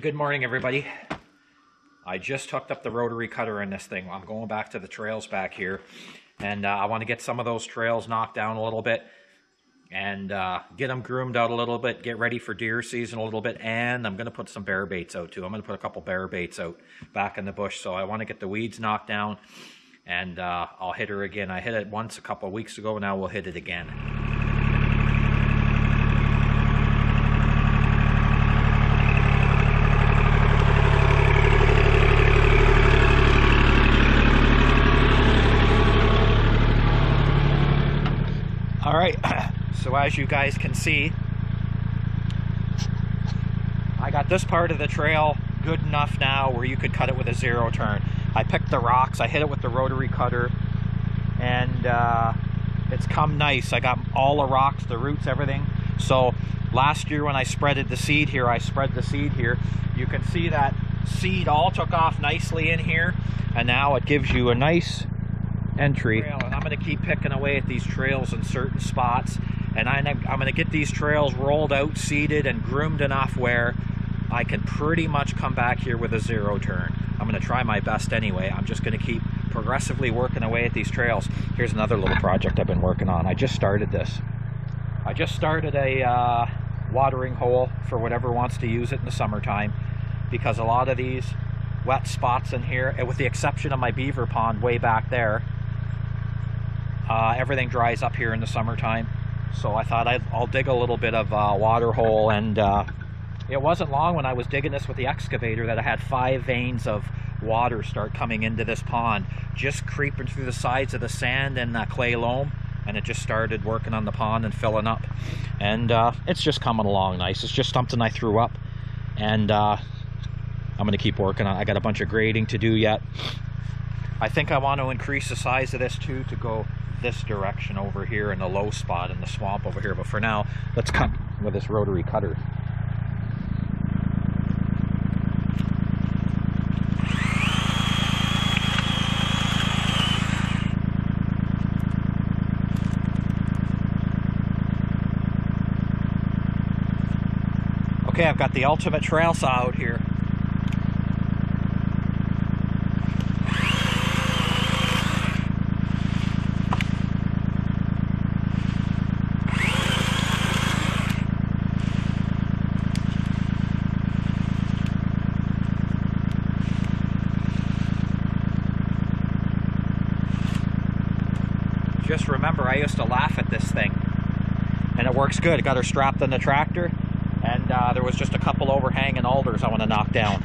Good morning, everybody. I just hooked up the rotary cutter in this thing. I'm going back to the trails back here, and I want to get some of those trails knocked down a little bit and get them groomed out a little bit, get ready for deer season a little bit, and I'm going to put some bear baits out too. I'm going to put a couple bear baits out back in the bush, so I want to get the weeds knocked down, and I'll hit her again. I hit it once a couple of weeks ago, now we'll hit it again. All right, so as you guys can see, I got this part of the trail good enough now where you could cut it with a zero turn. I picked the rocks, I hit it with the rotary cutter, and it's come nice. I got all the rocks, the roots, everything. So last year when I spreaded the seed here, you can see that seed all took off nicely in here, and now it gives you a nice entry. And I'm going to keep picking away at these trails in certain spots, and I'm going to get these trails rolled out, seeded, and groomed enough where I can pretty much come back here with a zero turn. I'm going to try my best anyway. I'm just going to keep progressively working away at these trails. Here's another little project I've been working on. I just started this. I just started a watering hole for whatever wants to use it in the summertime, because a lot of these wet spots in here, with the exception of my beaver pond way back there, everything dries up here in the summertime. So I thought I'll dig a little bit of water hole, and it wasn't long when I was digging this with the excavator that I had 5 veins of water start coming into this pond, just creeping through the sides of the sand and clay loam, and it just started working on the pond and filling up, and it's just coming along nice. It's just something I threw up, and I'm going to keep working on it. I got a bunch of grading to do yet. I think I want to increase the size of this too, to go this direction over here in the low spot in the swamp over here, but for now let's cut with this rotary cutter. Okay, I've got the ultimate trail saw out here. Just remember, I used to laugh at this thing, and it works good. I got her strapped in the tractor, and there was just a couple overhanging alders I want to knock down.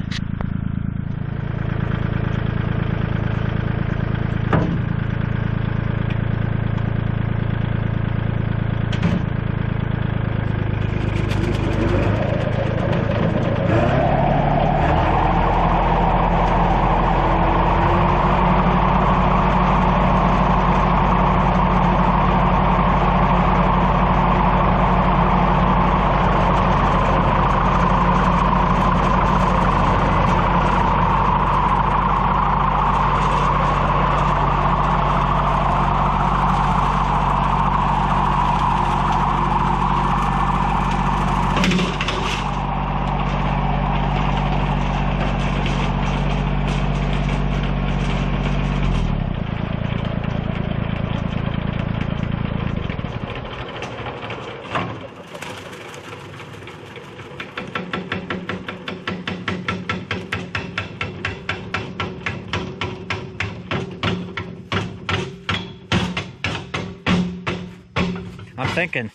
I'm thinking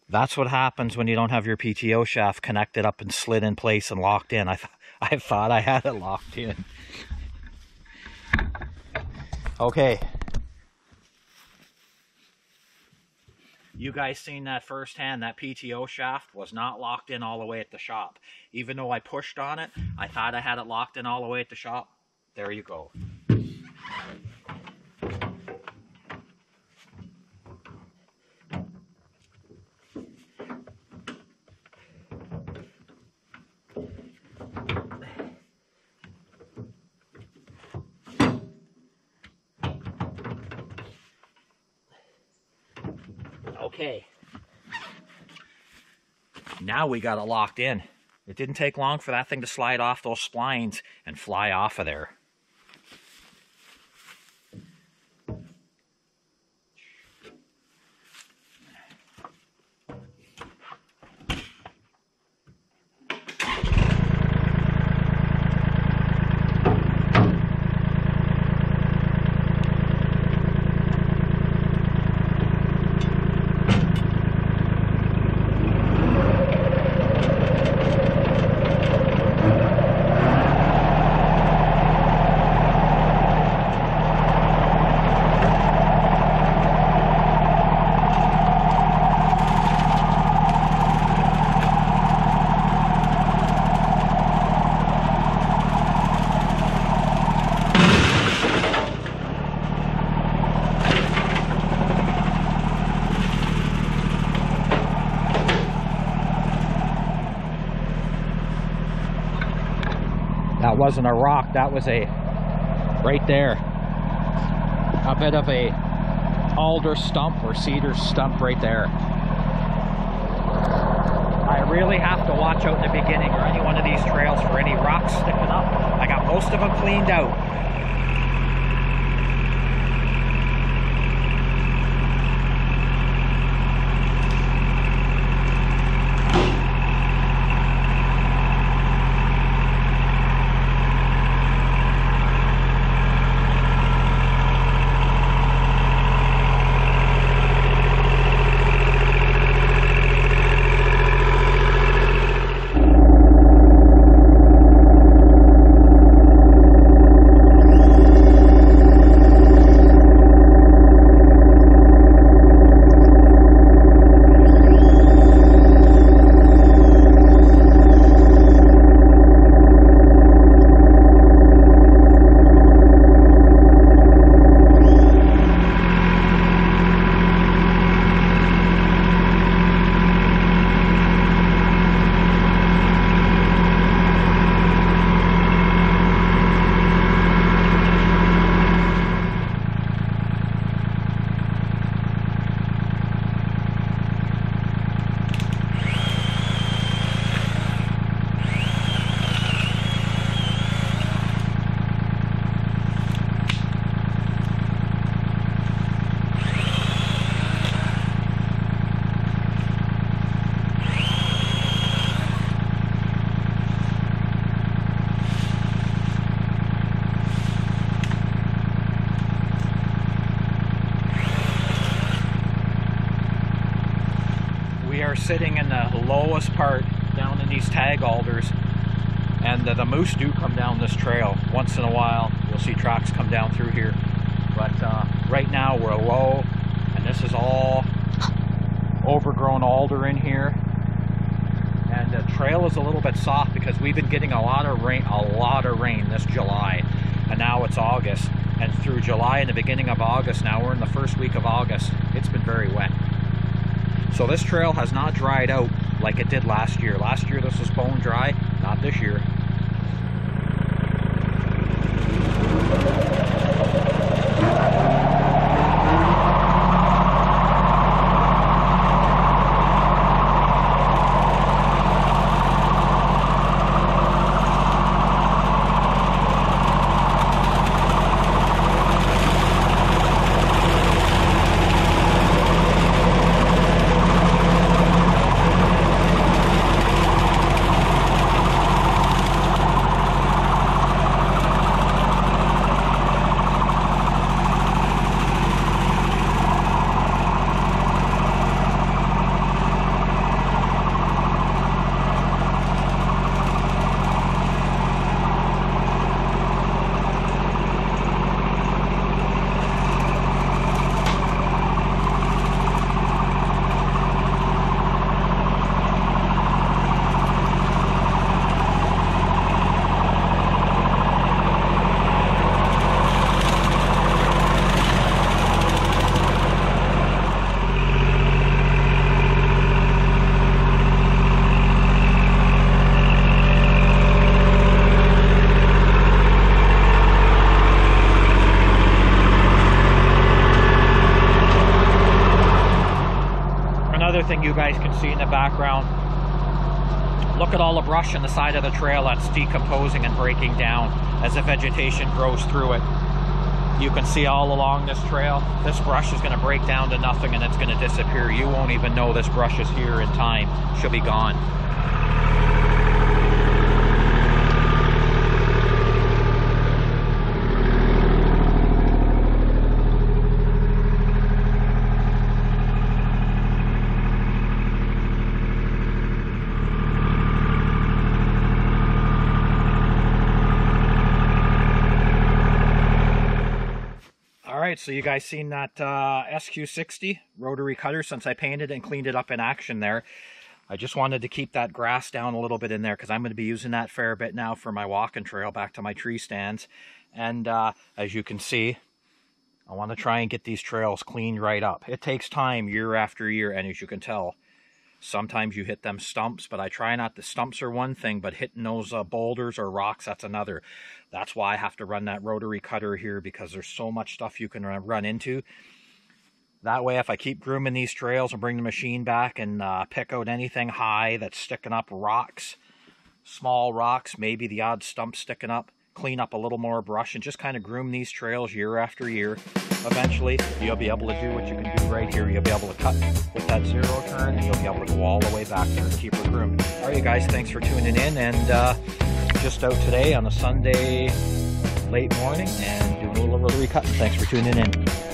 that's what happens when you don't have your PTO shaft connected up and slid in place and locked in. I thought I had it locked in. Okay. You guys seen that firsthand. That PTO shaft was not locked in all the way at the shop. Even though I pushed on it, I thought I had it locked in all the way at the shop. There you go. Okay. Now we got it locked in. It didn't take long for that thing to slide off those splines and fly off of there. That wasn't a rock, that was right there, a bit of a alder stump or cedar stump right there. I really have to watch out in the beginning or any one of these trails for any rocks sticking up. I got most of them cleaned out. Sitting in the lowest part down in these tag alders, and the moose do come down this trail once in a while. You'll see tracks come down through here, but right now we're low, and this is all overgrown alder in here, and the trail is a little bit soft because we've been getting a lot of rain this July, and now it's August, and through July and the beginning of August, now we're in the first week of August, it's been very wet. So this trail has not dried out like it did last year. Last year this was bone dry, not this year. Thing you guys can see in the background, Look at all the brush on the side of the trail that's decomposing and breaking down as the vegetation grows through it. You can see all along this trail, this brush is going to break down to nothing and it's going to disappear. You won't even know this brush is here in time. She'll be gone. Alright, so you guys seen that SQ60 rotary cutter since I painted and cleaned it up in action there. I just wanted to keep that grass down a little bit in there because I'm going to be using that fair bit now for my walking trail back to my tree stands. And as you can see, I want to try and get these trails cleaned right up. It takes time year after year, and as you can tell, sometimes you hit them stumps, but I try not to. Stumps are one thing, but hitting those boulders or rocks, that's another. That's why I have to run that rotary cutter here, because there's so much stuff you can run into. That way, if I keep grooming these trails and bring the machine back and pick out anything high that's sticking up, rocks, small rocks, maybe the odd stump sticking up, clean up a little more brush and just kind of groom these trails year after year. Eventually, you'll be able to do what you can do right here. You'll be able to cut with that zero turn, and you'll be able to go all the way back there and keep her groomed. All right, you guys, thanks for tuning in, and just out today on a Sunday late morning and doing a little rotary cutting. Thanks for tuning in.